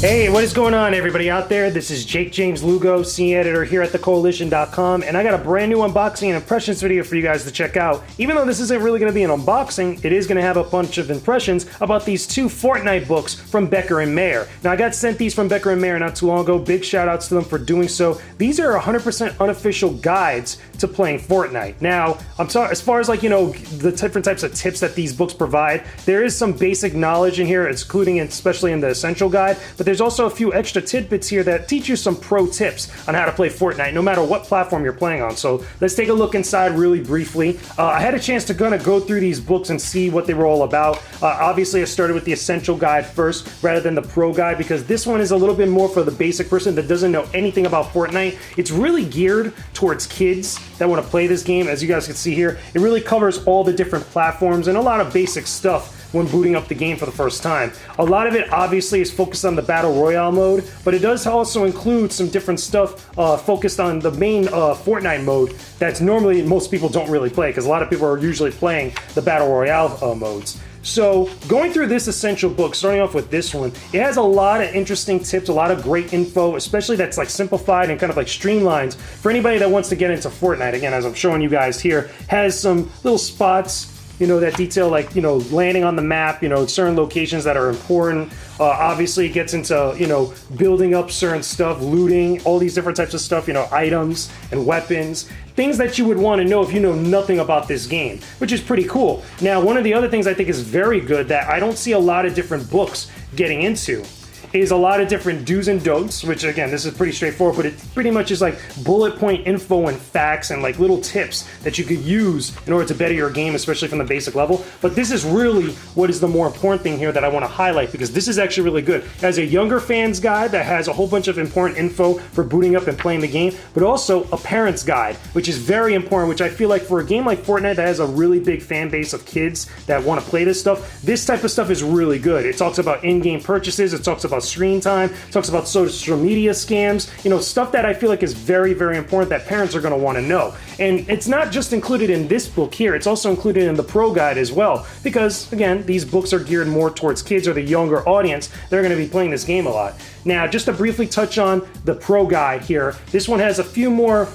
Hey, what is going on, everybody out there? This is Jakejames Lugo, senior editor here at thecoalition.com, and I got a brand new unboxing and impressions video for you guys to check out. Even though this isn't really going to be an unboxing, it is going to have a bunch of impressions about these two Fortnite books from Becker and Mayer. Now, I got sent these from Becker and Mayer not too long ago. Big shout outs to them for doing so. These are 100% unofficial guides to playing Fortnite. Now, as far as the different types of tips that these books provide, there is some basic knowledge in here, including especially in the essential guide, but there's also a few extra tidbits here that teach you some pro tips on how to play Fortnite, no matter what platform you're playing on. So let's take a look inside really briefly. I had a chance to kind of go through these books and see what they were all about. Obviously, I started with the essential guide first, rather than the pro guide, because this one is a little bit more for the basic person that doesn't know anything about Fortnite. It's really geared towards kids that want to play this game. As you guys can see here, it really covers all the different platforms and a lot of basic stuff when booting up the game for the first time. A lot of it obviously is focused on the Battle Royale mode, but it does also include some different stuff focused on the main Fortnite mode that's normally most people don't really play, because a lot of people are usually playing the Battle Royale modes. So going through this essential book, starting off with this one, it has a lot of interesting tips, a lot of great info, especially that's like simplified and kind of like streamlined for anybody that wants to get into Fortnite. Again, as I'm showing you guys here, has some little spots, that detail, like, landing on the map, certain locations that are important. Obviously, it gets into, building up certain stuff, looting, all these different types of stuff, items and weapons, things that you would want to know if you know nothing about this game, which is pretty cool. Now, one of the other things I think is very good that I don't see a lot of different books getting into is a lot of different do's and don'ts, which again, this is pretty straightforward, but it pretty much is like bullet point info and facts and like little tips that you could use in order to better your game, especially from the basic level. But this is really what is the more important thing here that I want to highlight, because this is actually really good. As a younger fan's guide that has a whole bunch of important info for booting up and playing the game, but also a parent's guide, which is very important, which I feel like for a game like Fortnite that has a really big fan base of kids that want to play this stuff, this type of stuff is really good. It talks about in-game purchases, it talks about screen time, talks about social media scams, stuff that I feel like is very, very important that parents are going to want to know. And it's not just included in this book here, it's also included in the pro guide as well, because again, these books are geared more towards kids or the younger audience. They're going to be playing this game a lot. Now, just to briefly touch on the pro guide here, this one has a few more,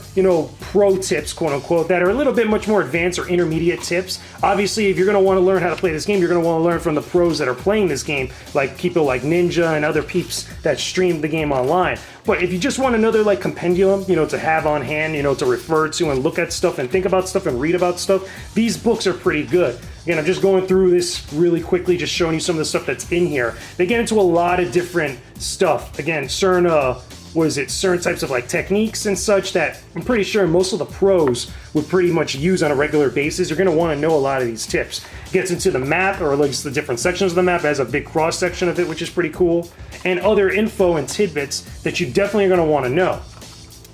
pro tips, quote unquote, that are a little bit much more advanced or intermediate tips. Obviously, if you're going to want to learn how to play this game, you're going to want to learn from the pros that are playing this game, like people like Ninja and other peeps that stream the game online. But if you just want another like compendium, to have on hand, to refer to and look at stuff and think about stuff and read about stuff, these books are pretty good. Again, I'm just going through this really quickly, just showing you some of the stuff that's in here. They get into a lot of different stuff. Again, certain types of like techniques and such that I'm pretty sure most of the pros would pretty much use on a regular basis. You're going to want to know a lot of these tips. It gets into the map, or at least the different sections of the map. It has a big cross section of it, which is pretty cool, and other info and tidbits that you definitely are going to want to know.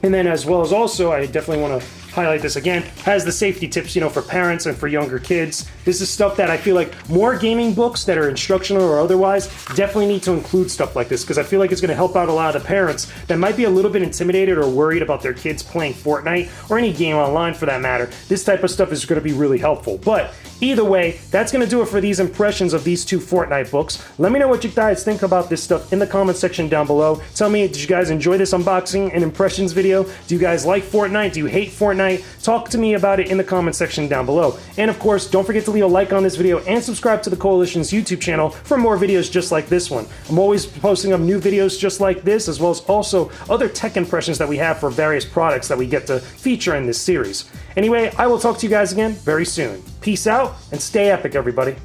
And then as well as also, I definitely want to highlight this again, has the safety tips, for parents and for younger kids. This is stuff that I feel like more gaming books that are instructional or otherwise definitely need to include stuff like this, because I feel like it's going to help out a lot of the parents that might be a little bit intimidated or worried about their kids playing Fortnite, or any game online for that matter. This type of stuff is going to be really helpful. But either way, that's going to do it for these impressions of these two Fortnite books. Let me know what you guys think about this stuff in the comment section down below. Tell me, did you guys enjoy this unboxing and impressions video? Do you guys like Fortnite? Do you hate Fortnite? Talk to me about it in the comment section down below. And of course, don't forget to leave a like on this video and subscribe to the Coalition's YouTube channel for more videos just like this one. I'm always posting up new videos just like this, as well as also other tech impressions that we have for various products that we get to feature in this series. Anyway, I will talk to you guys again very soon. Peace out and stay epic, everybody.